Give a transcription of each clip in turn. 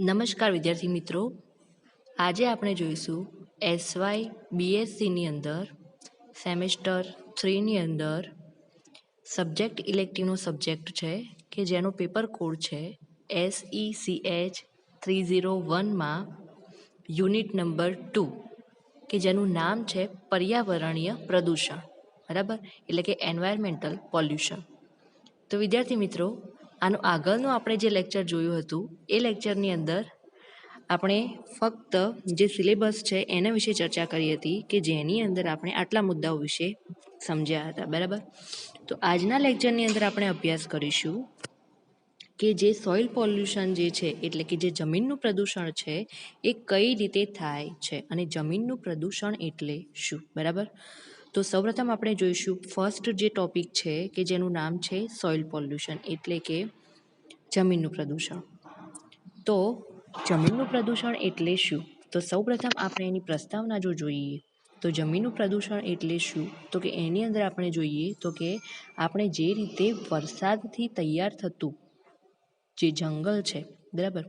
નમસ્કાર વિદ્યાર્થી મિત્રો, આજે આપણે જોઈશું એસવાય બીએસસીની અંદર સેમેસ્ટર 3ની અંદર સબ્જેક્ટ ઇલેક્ટિવનો સબ્જેક્ટ છે કે જેનો પેપર કોડ છે SECH 301માં યુનિટ નંબર 2 કે જેનું નામ છે પર્યાવરણીય પ્રદૂષણ, બરાબર, એટલે કે એન્વાયરમેન્ટલ પોલ્યુશન. તો વિદ્યાર્થી મિત્રો, આનો આગળનું આપણે જે લેક્ચર જોયું હતું એ લેક્ચરની અંદર આપણે ફક્ત જે સિલેબસ છે એના વિશે ચર્ચા કરી હતી કે જેની અંદર આપણે આટલા મુદ્દાઓ વિશે સમજ્યા હતા, બરાબર. તો આજના લેક્ચરની અંદર આપણે અભ્યાસ કરીશું કે જે સોઇલ પોલ્યુશન જે છે એટલે કે જે જમીનનું પ્રદૂષણ છે એ કઈ રીતે થાય છે અને જમીનનું પ્રદૂષણ એટલે શું, બરાબર. તો સૌપ્રથમ આપણે જોઈશું ફર્સ્ટ જે ટોપિક છે કે જેનું નામ છે સોઇલ પોલ્યુશન એટલે કે જમીનનું પ્રદૂષણ. તો જમીનનું પ્રદૂષણ એટલે શું? તો સૌપ્રથમ આપણે એની પ્રસ્તાવના જો જોઈએ તો જમીનનું પ્રદૂષણ એટલે શું, તો કે એની અંદર આપણે જોઈએ તો કે આપણે જે રીતે વરસાદથી તૈયાર થતું જે જંગલ છે, બરાબર,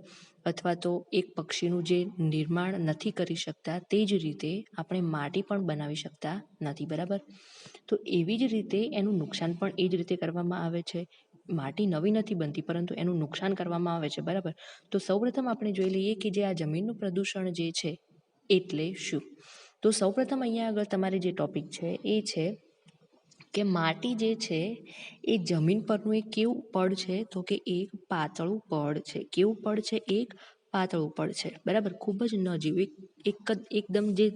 અથવા તો એક પક્ષીનું જે નિર્માણ નથી કરી શકતા તે જ રીતે આપણે માટી પણ બનાવી શકતા નથી, બરાબર. તો એવી જ રીતે એનું નુકસાન પણ એ જ રીતે કરવામાં આવે છે. માટી નવી નથી બનતી પરંતુ એનું નુકસાન કરવામાં આવે છે, બરાબર. તો સૌપ્રથમ આપણે જોઈ લઈએ કે જે આ જમીનનું પ્રદૂષણ જે છે એટલે શું. તો સૌપ્રથમ અહીંયા આગળ તમારે જે ટોપિક છે એ છે કે માટી જે છે એ જમીન પરનું એક કેવું પડ છે, તો કે એક પાતળું પડ છે. કેવું પડ છે? એક પાતળું પડ છે, બરાબર. ખૂબ જ નજીક એકદમ જે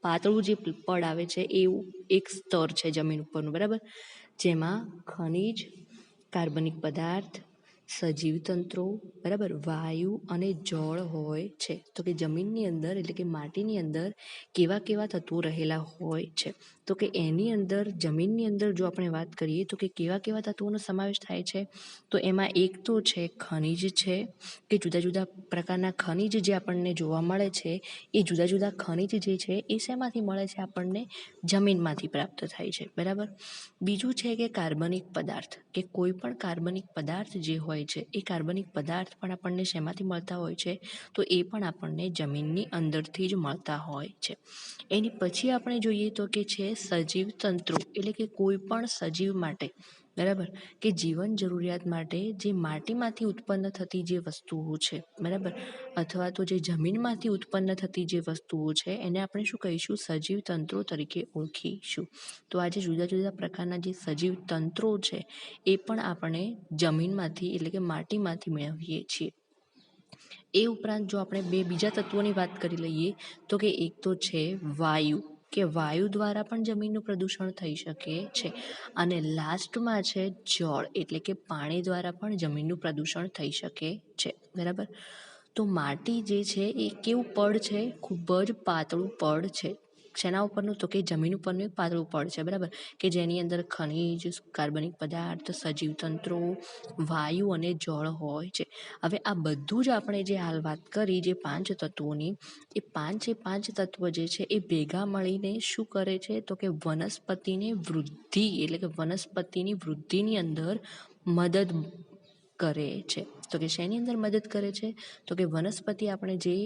પાતળું જે પડ આવે છે એવું એક સ્તર છે જમીન ઉપરનું, બરાબર, જેમાં ખનિજ, કાર્બનિક પદાર્થ, સજીવ તંત્રો, બરાબર, વાયુ અને જળ હોય છે. તો કે જમીનની અંદર એટલે કે માટીની અંદર કેવા કેવા તત્વો રહેલા હોય છે, તો કે એની અંદર જમીનની અંદર જો આપણે વાત કરીએ તો કે કેવા કેવા તત્વોનો સમાવેશ થાય છે, તો એમાં એક તો છે ખનિજ છે કે જુદા જુદા પ્રકારના ખનિજ જે આપણને જોવા મળે છે એ જુદા જુદા ખનિજ જે છે એ શેમાંથી મળે છે? આપણને જમીનમાંથી પ્રાપ્ત થાય છે, બરાબર. બીજું છે કે કાર્બનિક પદાર્થ, કે કોઈ પણ કાર્બનિક પદાર્થ જે હોય છે એ કાર્બનિક પદાર્થ પણ આપણને શેમાંથી મળતા હોય છે? તો એ પણ આપણને જમીનની અંદરથી જ મળતા હોય છે. એની પછી આપણે જોઈએ તો કે છે સજીવ તંત્રો, એટલે કે કોઈ પણ સજીવ માટે, બરાબર, કે જીવન જરૂરિયાત માટે જે માટીમાંથી ઉત્પન્ન થતી જે વસ્તુઓ છે, બરાબર, અથવા તો જે જમીનમાંથી ઉત્પન્ન થતી જે વસ્તુઓ છે એને આપણે શું કહીશું? સજીવ તંત્રો તરીકે ઓળખીશું. તો આજે જુદા જુદા પ્રકારના જે સજીવ તંત્રો છે એ પણ આપણે જમીનમાંથી એટલે કે માટીમાંથી મેળવીએ છીએ. એ ઉપરાંત જો આપણે બીજા તત્વોની વાત કરી લઈએ તો કે એક તો છે વાયુ, કે વાયુ દ્વારા પણ જમીનનું પ્રદૂષણ થઈ શકે છે. અને લાસ્ટમાં છે જળ, એટલે કે પાણી દ્વારા પણ જમીનનું પ્રદૂષણ થઈ શકે છે, બરાબર. તો માટી જે છે એ કેવું પડ છે? ખૂબ જ પાતળું પડ છે. શેના ઉપરનું? તો કે જમીન ઉપરનું એક પાતળું પડ છે, બરાબર, કે જેની અંદર ખનિજ, કાર્બનિક પદાર્થ, સજીવ તંત્રો, વાયુ અને જળ હોય છે. હવે આ બધું જ આપણે જે હાલ વાત કરી જે 5 તત્વોની, એ પાંચ તત્વો જે છે એ ભેગા મળીને શું કરે છે? તો કે વનસ્પતિની વૃદ્ધિ એટલે કે વનસ્પતિની વૃદ્ધિની અંદર મદદ કરે છે. તો કે શેની અંદર મદદ કરે છે? તો કે વનસ્પતિ આપણે જે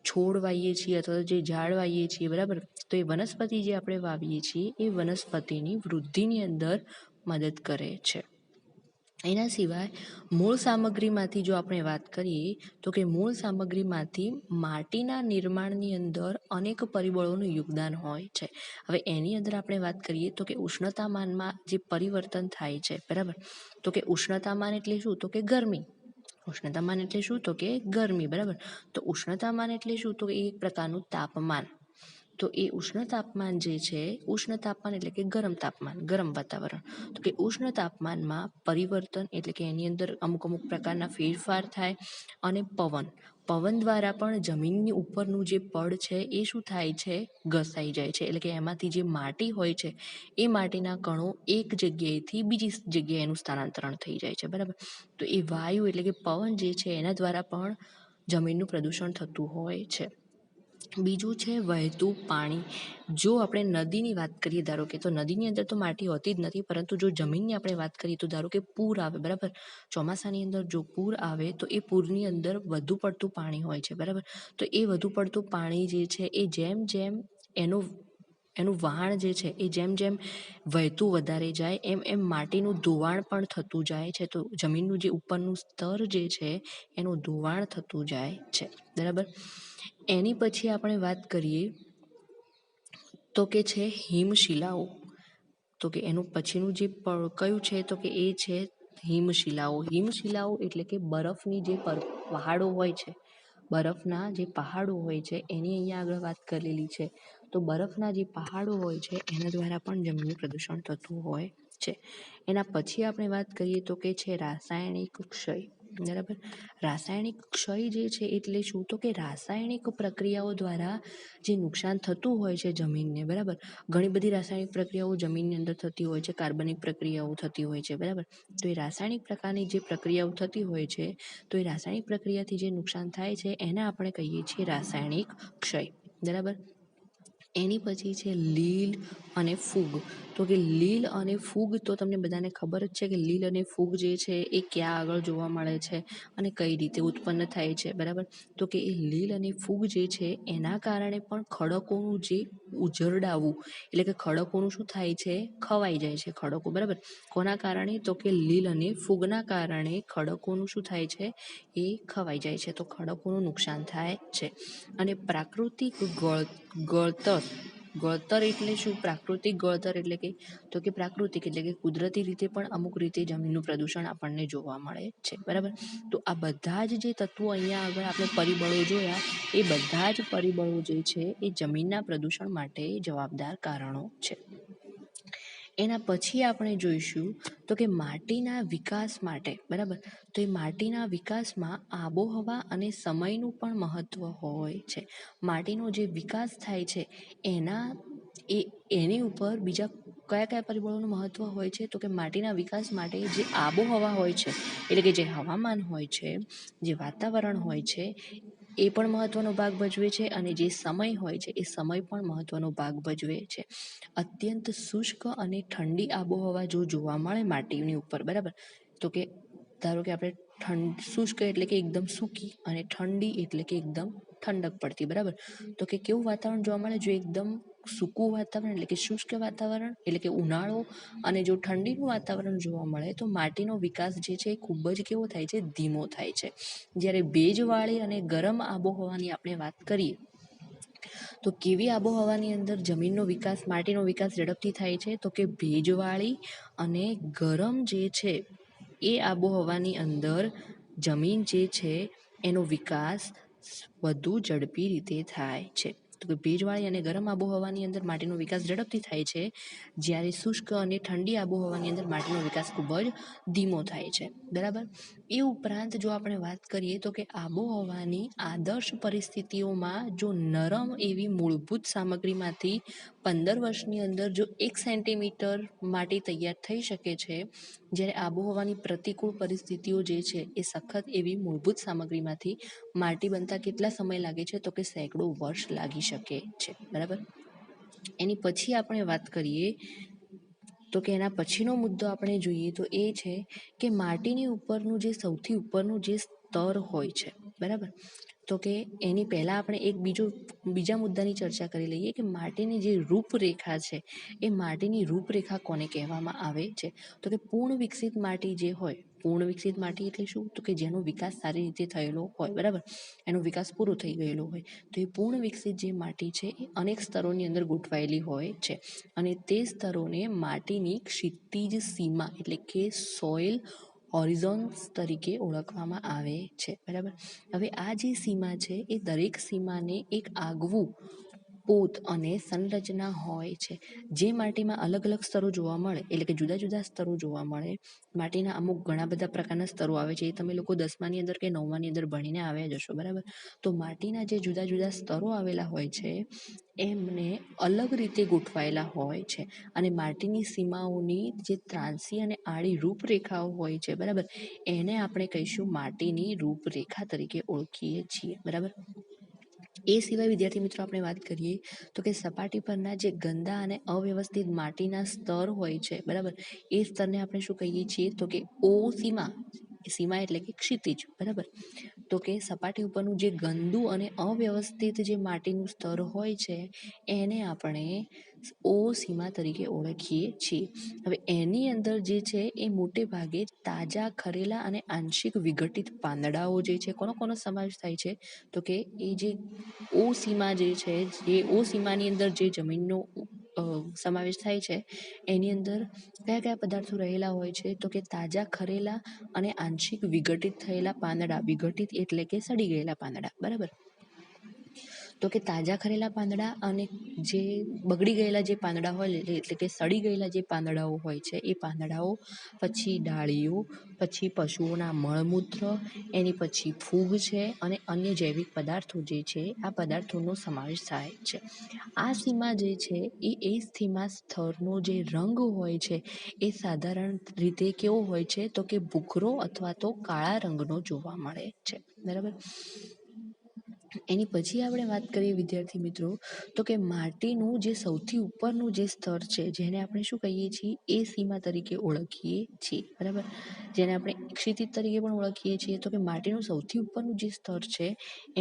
છોડ વાવીએ છીએ અથવા જે ઝાડ વાવીએ છીએ, બરાબર, તો એ વનસ્પતિ જે આપણે વાવીએ છીએ એ વનસ્પતિની વૃદ્ધિની અંદર મદદ કરે છે. એના સિવાય મૂળ સામગ્રીમાંથી જો આપણે વાત કરીએ તો કે મૂળ સામગ્રીમાંથી માટીના નિર્માણની અંદર અનેક પરિબળોનું યોગદાન હોય છે. હવે એની અંદર આપણે વાત કરીએ તો કે ઉષ્ણતામાનમાં જે પરિવર્તન થાય છે, બરાબર, તો કે ઉષ્ણતામાન એટલે શું? તો કે ગરમી. ઉષ્ણતામાન એટલે શું? તો કે ગરમી, બરાબર. તો ઉષ્ણતામાન એટલે શું? તો એક પ્રકારનું તાપમાન. તો એ ઉષ્ણ તાપમાન જે છે, ઉષ્ણ તાપમાન એટલે કે ગરમ તાપમાન, ગરમ વાતાવરણ. તો કે ઉષ્ણ તાપમાનમાં પરિવર્તન એટલે કે એની અંદર અમુક પ્રકારના ફેરફાર થાય. અને પવન દ્વારા પણ જમીનની ઉપરનું જે પડ છે એ શું થાય છે? ઘસાઈ જાય છે. એટલે કે એમાંથી જે માટી હોય છે એ માટીના કણો એક જગ્યાએથી બીજી જગ્યાએ એનું સ્થાનાંતરણ થઈ જાય છે, બરાબર. તો એ વાયુ એટલે કે પવન જે છે એના દ્વારા પણ જમીનનું પ્રદૂષણ થતું હોય છે. બીજું છે વહેતું પાણી. જો આપણે નદીની વાત કરીએ ધારો કે, તો નદીની અંદર તો માટી હોતી જ નથી, પરંતુ જો જમીનની આપણે વાત કરીએ તો ધારો કે પૂર આવે, બરાબર, ચોમાસાની અંદર જો પૂર આવે તો એ પૂરની અંદર વધુ પડતું પાણી હોય છે, બરાબર. તો એ વધુ પડતું પાણી જે છે એ જેમ જેમ એનું વહાણ જે છે એ જેમ જેમ વહેતું વધારે જાય એમ એમ માટીનું ધોવાણ પણ થતું જાય છે. તો જમીનનું જે ઉપરનું સ્તર જે છે એનું ધોવાણ થતું જાય છે, બરાબર. એની પછી આપણે વાત કરીએ તો કે છે હિમશિલાઓ. તો કે એનું પછીનું જે કયું છે તો કે એ છે હિમશિલાઓ. હિમશિલાઓ એટલે કે બરફની જે પહાડો હોય છે, બરફના જે પહાડો હોય છે એની અહીંયા આગળ વાત કરેલી છે. તો બરફના જે પહાડો હોય છે એના દ્વારા પણ જમીનનું પ્રદૂષણ થતું હોય છે. એના પછી આપણે વાત કરીએ તો કે છે રાસાયણિક ક્ષય, બરાબર. રાસાયણિક ક્ષય જે છે એટલે શું, તો કે રાસાયણિક પ્રક્રિયાઓ દ્વારા જે નુકસાન થતું હોય છે જમીનને, બરાબર. ઘણી બધી રાસાયણિક પ્રક્રિયાઓ જમીનની અંદર થતી હોય છે, કાર્બનિક પ્રક્રિયાઓ થતી હોય છે, બરાબર. તો એ રાસાયણિક પ્રકારની જે પ્રક્રિયાઓ થતી હોય છે, તો એ રાસાયણિક પ્રક્રિયાથી જે નુકસાન થાય છે એને આપણે કહીએ છીએ રાસાયણિક ક્ષય, બરાબર. એની પછી છે લીલ અને ફૂગ. તો કે લીલ અને ફૂગ તો તમને બધાને ખબર જ છે કે લીલ અને ફૂગ જે છે એ ક્યાં આગળ જોવા મળે છે અને કઈ રીતે ઉત્પન્ન થાય છે, બરાબર. તો કે એ લીલ અને ફૂગ જે છે એના કારણે પણ ખડકોનું જે ઉજરડાવું, એટલે કે ખડકોનું શું થાય છે, ખવાઈ જાય છે ખડકો, બરાબર. કોના કારણે, તો કે લીલ અને ફૂગના કારણે ખડકોનું શું થાય છે, એ ખવાઈ જાય છે. તો ખડકોનું નુકસાન થાય છે. અને પ્રાકૃતિક ગળતર. ગળતર એટલે શું, પ્રાકૃતિક ગળતર એટલે કે, તો કે પ્રાકૃતિક એટલે કે કુદરતી રીતે પણ અમુક રીતે જમીનનું પ્રદૂષણ આપણને જોવા મળે છે, બરાબર. તો આ બધા જ જે તત્વો અહીંયા આગળ આપણે પરિબળો જોયા એ બધા જ પરિબળો જે છે એ જમીનના પ્રદૂષણ માટે જવાબદાર કારણો છે. એના પછી આપણે જોઈશું તો કે માટીના વિકાસ માટે, બરાબર. તો એ માટીના વિકાસમાં આબોહવા અને સમયનું પણ મહત્વ હોય છે. માટીનો જે વિકાસ થાય છે એની ઉપર બીજા કયા કયા પરિબળોનું મહત્વ હોય છે, તો કે માટીના વિકાસ માટે જે આબોહવા હોય છે, એટલે કે જે હવામાન હોય છે, જે વાતાવરણ હોય છે એ પણ મહત્વનો ભાગ ભજવે છે. અને જે સમય હોય છે એ સમય પણ મહત્વનો ભાગ ભજવે છે. અત્યંત શુષ્ક અને ઠંડી આબોહવા જો જોવા મળે માટીની ઉપર, બરાબર. તો કે ધારો કે આપણે શુષ્ક એટલે કે એકદમ સૂકી અને ઠંડી એટલે કે એકદમ ઠંડક પડતી, બરાબર. તો કે કેવું વાતાવરણ જોવા મળે, જો એકદમ સૂકું વાતાવરણ એટલે કે શુષ્ક વાતાવરણ એટલે કે ઉનાળો અને જો ઠંડીનું વાતાવરણ જોવા મળે તો માટીનો વિકાસ જે છે એ ખૂબ જ કેવો થાય છે, ધીમો થાય છે. જ્યારે ભેજવાળી અને ગરમ આબોહવાની આપણે વાત કરીએ તો કેવી આબોહવાની અંદર જમીનનો વિકાસ, માટીનો વિકાસ ઝડપથી થાય છે, તો કે ભેજવાળી અને ગરમ જે છે એ આબોહવાની અંદર જમીન જે છે એનો વિકાસ વધુ ઝડપી રીતે થાય છે. તો કે ભેજવાળી અને ગરમ આબોહવાની અંદર માટીનો વિકાસ ઝડપથી થાય છે, જ્યારે શુષ્ક અને ઠંડી આબોહવાની અંદર માટીનો વિકાસ ખૂબ જ ધીમો થાય છે, બરાબર. એ ઉપરાંત જો આપણે વાત કરીએ તો કે આબોહવાની આદર્શ પરિસ્થિતિઓમાં જો નરમ એવી મૂળભૂત સામગ્રીમાંથી 15 વર્ષની અંદર જો 1 સેન્ટીમીટર માટી તૈયાર થઈ શકે છે, જ્યારે આબોહવાની પ્રતિકૂળ પરિસ્થિતિઓ જે છે એ સખત એવી મૂળભૂત સામગ્રીમાંથી માટી બનતા કેટલા સમય લાગે છે, તો કે સેંકડો વર્ષ લાગી શકે છે, બરાબર. એની પછી આપણે વાત કરીએ તો કે એના પછીનો મુદ્દો આપણે જોઈએ તો એ છે કે માટીની ઉપરનું જે સૌથી ઉપરનું જે સ્તર હોય છે, બરાબર. તો કે એની પહેલાં આપણે એક બીજા મુદ્દાની ચર્ચા કરી લઈએ કે માટીની જે રૂપરેખા છે એ માટીની રૂપરેખા કોને કહેવામાં આવે છે. તો કે પૂર્ણ વિકસિત માટી જે હોય, પૂર્ણ વિકસિત માટી એટલે શું, તો કે જેનો વિકાસ સારી રીતે થયેલો હોય, બરાબર, એનો વિકાસ પૂરો થઈ ગયેલો હોય, તો એ પૂર્ણ વિકસિત જે માટી છે એ અનેક સ્તરોની અંદર ગોઠવાયેલી હોય છે. અને તે સ્તરોને માટીની ક્ષિતિજ સીમા એટલે કે સોઇલ હોરિઝોન્સ તરીકે ઓળખવામાં આવે છે, બરાબર. હવે આ જે સીમા છે એ દરેક સીમાને એક આગવું પોત અને સંરચના હોય છે. જે માટીમાં અલગ અલગ સ્તરો જોવા મળે, એટલે કે જુદા જુદા સ્તરો જોવા મળે. માટીના અમુક ઘણા બધા પ્રકારના સ્તરો આવે છે, એ તમે લોકો 10માની અંદર કે 9માની અંદર ભણીને આવ્યા જશો, બરાબર. તો માટીના જે જુદા જુદા સ્તરો આવેલા હોય છે એમને અલગ રીતે ગોઠવાયેલા હોય છે. અને માટીની સીમાઓની જે ત્રાંસી અને આડી રૂપરેખાઓ હોય છે, બરાબર, એને આપણે કહીશું માટીની રૂપરેખા તરીકે ઓળખીએ છીએ, બરાબર. એ સિવાય વિદ્યાર્થી મિત્રો આપણે વાત કરીએ તો કે સપાટી પરના જે ગંદા અને અવ્યવસ્થિત માટીના સ્તર હોય છે, બરાબર, એ સ્તરને આપણે શું કહીએ છીએ તો કે ઓ સીમા. સીમા એટલે કે ક્ષિતિજ, બરાબર. તો કે સપાટી ઉપરનું જે ગંદુ અને અવ્યવસ્થિત જે માટીનું સ્તર હોય છે એને આપણે ઓ સીમા તરીકે ઓળખીએ છીએ. હવે એની અંદર જે છે એ મોટે ભાગે તાજા ખરેલા અને આંશિક વિઘટિત પાંદડાઓ જે છે કોનો કોનો સમાવેશ થાય છે તો કે એ જે ઓ સીમા જે છે, એ ઓ સીમાની અંદર જે જમીનનો સમાવેશ થાય છે એની અંદર કયા કયા પદાર્થો રહેલા હોય છે તો કે તાજા ખરેલા અને આંશિક વિઘટિત થયેલા પાંદડા. વિઘટિત એટલે કે સડી ગયેલા પાંદડા, બરાબર. તો કે તાજા ખરેલા પાંદડા અને જે બગડી ગયેલા જે પાંદડા હોય એટલે કે સડી ગયેલા જે પાંદડાઓ હોય છે એ પાંદડાઓ, પછી ડાળીઓ, પછી પશુઓના મળમૂત્ર, એની પછી ફૂગ છે અને અન્ય જૈવિક પદાર્થો જે છે આ પદાર્થોનો સમાવેશ થાય છે. આ સીમા જે છે એ સીમા સ્તરનો જે રંગ હોય છે એ સાધારણ રીતે કેવો હોય છે તો કે ભૂખરો અથવા તો કાળા રંગનો જોવા મળે છે, બરાબર. એની પછી આપણે વાત કરીએ વિદ્યાર્થી મિત્રો તો કે માટીનું જે સૌથી ઉપરનું જે સ્તર છે જેને આપણે શું કહીએ છીએ એ સીમા તરીકે ઓળખીએ છીએ, બરાબર. જેને આપણે ક્ષિતિજ તરીકે પણ ઓળખીએ છીએ. તો કે માટીનું સૌથી ઉપરનું જે સ્તર છે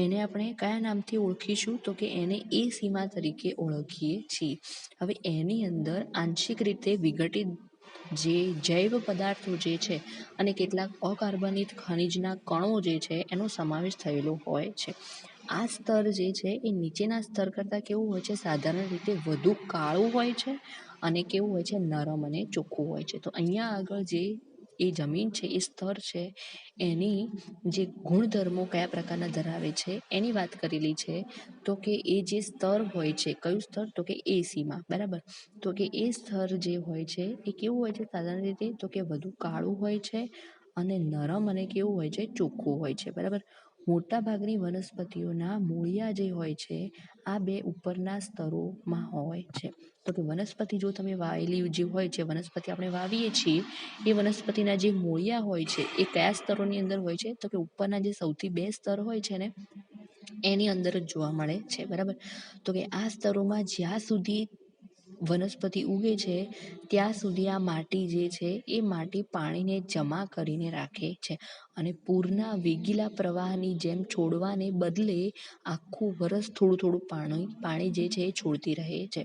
એને આપણે કયા નામથી ઓળખીશું તો કે એને એ સીમા તરીકે ઓળખીએ છીએ. હવે એની અંદર આંશિક રીતે વિઘટિત જે જૈવ પદાર્થો જે છે અને કેટલાક અકાર્બનિક ખનિજના કણો જે છે એનો સમાવેશ થયેલો હોય છે. આ સ્તર જે છે એ નીચેના સ્તર કરતાં કેવું હોય છે, સાધારણ રીતે વધુ કાળું હોય છે અને કેવું હોય છે, નરમ અને ચોખ્ખું હોય છે. તો અહીંયા આગળ જે એ જમીન છે એ સ્તર છે એની જે ગુણધર્મો કયા પ્રકારના ધરાવે છે એની વાત કરેલી છે. તો કે એ જે સ્તર હોય છે, કયું સ્તર તો કે એ સીમા, બરાબર. તો કે એ સ્તર જે હોય છે એ કેવું હોય છે સાધારણ રીતે તો કે વધુ કાળું હોય છે અને નરમ અને કેવું હોય છે, ચોખ્ખું હોય છે, બરાબર. મોટા ભાગની વનસ્પતિઓના મૂળિયા જે હોય છે આ બે ઉપરના સ્તરોમાં હોય છે. તો કે વનસ્પતિ જો તમે વાવેલી જે હોય છે, વનસ્પતિ આપણે વાવીએ છીએ એ વનસ્પતિના જે મૂળિયા હોય છે એ કયા સ્તરોની અંદર હોય છે તો કે ઉપરના જે સૌથી બે સ્તર હોય છે ને એની અંદર જ જોવા મળે છે, બરાબર. તો કે આ સ્તરોમાં જ્યાં સુધી વનસ્પતિ ઉગે છે ત્યાં સુધી આ માટી જે છે એ માટી પાણીને જમા કરીને રાખે છે અને પૂરના વેગીલા પ્રવાહની જેમ છોડવાને બદલે આખું વરસ થોડું થોડું પાણી જે છે એ છોડતી રહે છે.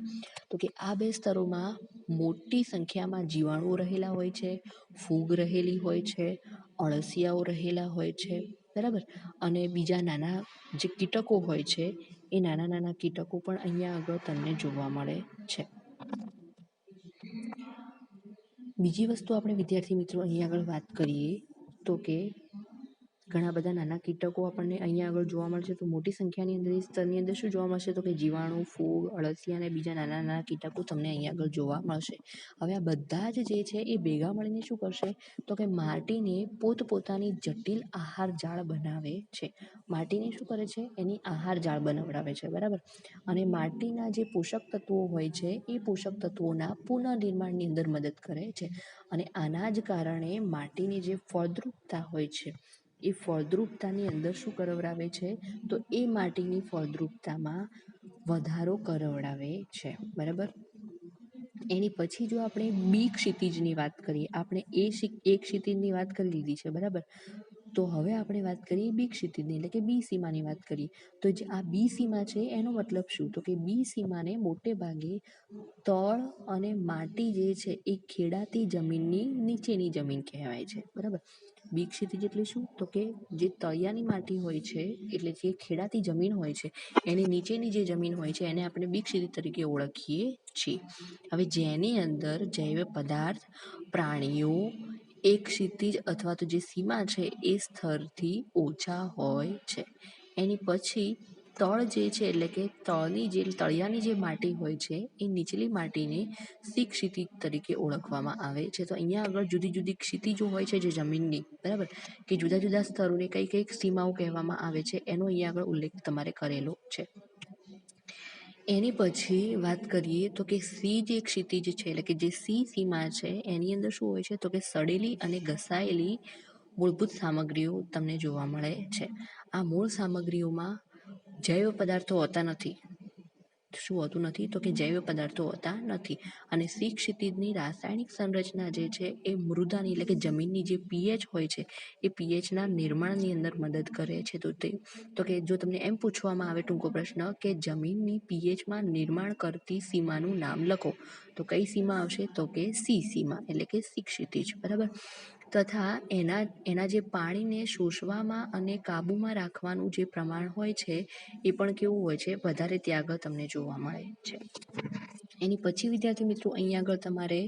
તો કે આ બે સ્તરોમાં મોટી સંખ્યામાં જીવાણુઓ રહેલા હોય છે, ફૂગ રહેલી હોય છે, અળસિયાઓ રહેલા હોય છે, બરાબર. અને બીજા નાના જે કીટકો હોય છે એ નાના નાના કીટકો પણ અહીંયા આગળ તમને જોવા મળે છે. બીજી વસ્તુ આપણે વિદ્યાર્થી મિત્રો અહીંયા આગળ વાત કરીએ તો કે ઘણા બધા નાના કીટકો આપણને અહીંયા આગળ જોવા મળશે. તો મોટી સંખ્યાની અંદર એ સ્તરની અંદર શું જોવા મળશે તો કે જીવાણુ, ફૂગ, અળસિયા અને બીજા નાના નાના કીટકો તમને અહીંયા આગળ જોવા મળશે. હવે આ બધા જ જે છે એ ભેગા મળીને શું કરશે તો કે માટીને પોતપોતાની જટિલ આહાર જાળ બનાવે છે. માટીને શું કરે છે એની આહાર જાળ બનાવડાવે છે, બરાબર. અને માટીના જે પોષક તત્વો હોય છે એ પોષક તત્વોના પુનઃનિર્માણની અંદર મદદ કરે છે અને આના જ કારણે માટીની જે ફળદ્રુપતા હોય છે એ ફળદ્રુપતાની અંદર શું કરવડાવે છે તો એ માટીની ફળદ્રુપતામાં વધારો કરવડાવે છે, બરાબર. એની પછી જો આપણે બી ક્ષિતિજની વાત કરીએ, આપણે એ ક્ષિતિજની વાત કરી લીધી છે, બરાબર. તો હવે આપણે વાત કરીએ બી ક્ષિતિજની એટલે કે બી સીમાની વાત કરીએ. તો જે આ બી સીમા છે એનો મતલબ શું તો કે બી સીમાને મોટે ભાગે તળ અને માટી જે છે એ ખેડાતી જમીનની નીચેની જમીન કહેવાય છે, બરાબર. બી ક્ષિતિજ એટલે શું તો કે જે તળિયાની માટી હોય છે એટલે જે ખેડાતી જમીન હોય છે એની નીચેની જે જમીન હોય છે એને આપણે બી ક્ષિતિજ તરીકે ઓળખીએ છીએ. હવે જેની અંદર જૈવ પદાર્થ, પ્રાણીઓ એક ક્ષિતિજ અથવા તો જે સીમા છે એ સ્તરથી ઓછા હોય છે. એની પછી તળ જે છે એટલે કે તળિયાની જે માટી હોય છે એ નીચલી માટીને સી ક્ષિતિજ તરીકે ઓળખવામાં આવે છે. તો અહીંયા આગળ જુદી જુદી ક્ષિતિજો હોય છે જે જમીનની, બરાબર, કે જુદા જુદા સ્તરોને કઈ કઈ સીમાઓ કહેવામાં આવે છે એનો અહીંયા આગળ ઉલ્લેખ તમારે કરેલો છે. એની પછી વાત કરીએ તો કે સી જે ક્ષિતિજ છે એટલે કે જે સી સીમા છે એની અંદર શું હોય છે તો કે સડેલી અને ઘસાયેલી મૂળભૂત સામગ્રીઓ તમને જોવા મળે છે. આ મૂળ સામગ્રીઓમાં જૈવ પદાર્થો હોતા નથી. શું હોતું નથી? તો કે જૈવ પદાર્થો હોતા નથી. અને સી ક્ષિતિજની રાસાયણિક સંરચના જે છે એ મૃદાની એટલે કે જમીનની જે પીએચ હોય છે એ પીએચના નિર્માણની અંદર મદદ કરે છે. તો કે જો તમને એમ પૂછવામાં આવે ટૂંકો પ્રશ્ન કે જમીનની પીએચમાં નિર્માણ કરતી સીમાનું નામ લખો, તો કઈ સીમા આવશે? તો કે સી સીમા એટલે કે સી ક્ષિતિજ. બરાબર. તથા એના જે પાણીને શોષવામાં અને કાબૂમાં રાખવાનું જે પ્રમાણ હોય છે એ પણ કેવું હોય છે? વધારે ત્યાં આગળ તમને જોવા મળે છે. એની પછી વિદ્યાર્થી મિત્રો અહીંયા આગળ તમારે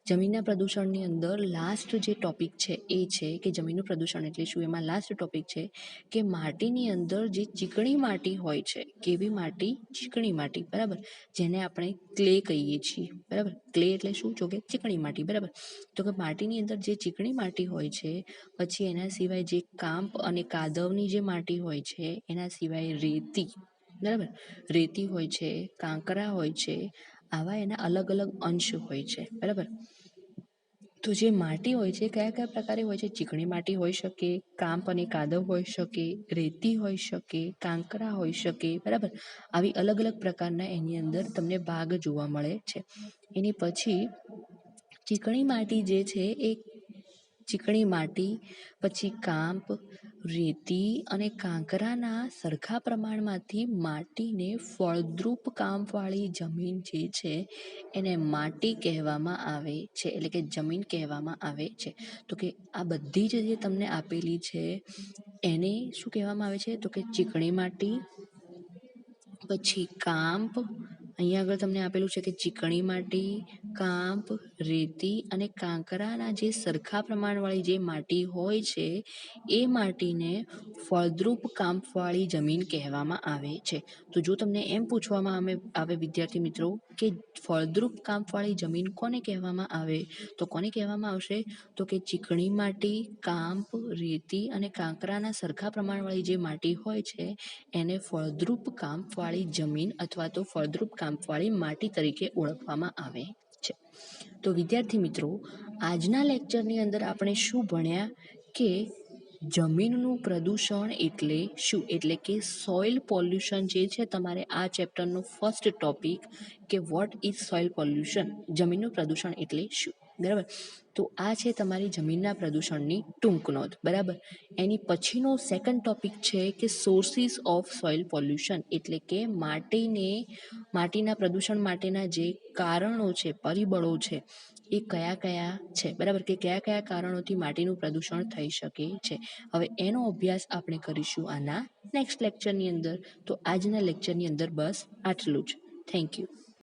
જમીનના પ્રદૂષણની અંદર લાસ્ટ જે ટોપિક છે એ છે કે જમીનનું પ્રદૂષણ એટલે શું. એમાં લાસ્ટ ટોપિક છે કે માટીની અંદર જે ચીકણી માટી હોય છે, કેવી માટી? ચીકણી માટી. બરાબર, જેને આપણે ક્લે કહીએ છીએ. બરાબર, ક્લે એટલે શું? જો કે ચીકણી માટી. બરાબર, તો કે માટીની અંદર જે ચીકણી માટી હોય છે, પછી એના સિવાય જે કાંપ અને કાદવની જે માટી હોય છે, એના સિવાય રેતી. બરાબર, રેતી હોય છે, કાંકરા હોય છે, આવા એના અલગ અલગ અંશ હોય છે. બરાબર, તો જે માટી હોય છે કયા કયા પ્રકારે હોય છે? ચીકણી માટી હોઈ શકે, કાંપ અને કાદવ હોઈ શકે, રેતી હોઈ શકે, કાંકરા હોઈ શકે. બરાબર, આવી અલગ અલગ પ્રકારના એની અંદર તમને ભાગ જોવા મળે છે. એની પછી ચીકણી માટી જે છે એ ચીકણી માટી, પછી કાંપ, રેતી અને કાંકરાના સરખા પ્રમાણમાંથી માટીને ફળદ્રુપ કાંપવાળી જમીન જે છે એને માટી કહેવામાં આવે છે, એટલે કે જમીન કહેવામાં આવે છે. તો કે આ બધી જ જે તમને આપેલી છે એને શું કહેવામાં આવે છે? તો કે ચીકણી માટી, પછી કાંપ, અહીંયા આગળ તમને આપેલું છે કે ચીકણી માટી, કાંપ, રેતી અને કાંકરાના જે સરખા પ્રમાણવાળી જે માટી હોય છે એ માટીને ફળદ્રુપ કાંપવાળી જમીન કહેવામાં આવે છે. તો જો તમને એમ પૂછવામાં આવે વિદ્યાર્થી મિત્રો કે ફળદ્રુપ કાંપવાળી જમીન કોને કહેવામાં આવે, તો કોને કહેવામાં આવશે? તો કે ચીકણી માટી, કાંપ, રેતી અને કાંકરાના સરખા પ્રમાણવાળી જે માટી હોય છે એને ફળદ્રુપ કાંપવાળી જમીન અથવા તો ફળદ્રુપ કાંપવાળી માટી તરીકે ઓળખવામાં આવે છે. તો વિદ્યાર્થી મિત્રો, આજના લેક્ચરની અંદર આપણે શું ભણ્યા કે જમીનનું પ્રદૂષણ એટલે શું, એટલે કે સોઇલ પોલ્યુશન જે છે તમારે આ ચેપ્ટરનો ફર્સ્ટ ટોપિક કે વોટ ઇઝ સોઇલ પોલ્યુશન, જમીનનું પ્રદૂષણ એટલે શું. બરાબર, તો આ છે તમારી જમીનના પ્રદૂષણની ટૂંક નોંધ. બરાબર, એની પછીનો સેકન્ડ ટોપિક છે કે સોર્સિસ ઓફ સોઇલ પોલ્યુશન, એટલે કે માટીના પ્રદૂષણ માટેના જે કારણો છે, પરિબળો છે એ કયા કયા છે. બરાબર, કે કયા કયા કારણોથી માટીનું પ્રદૂષણ થઈ શકે છે. હવે એનો અભ્યાસ આપણે કરીશું આના નેક્સ્ટ લેક્ચરની અંદર. તો આજના લેક્ચરની અંદર બસ આટલું જ. Thank you.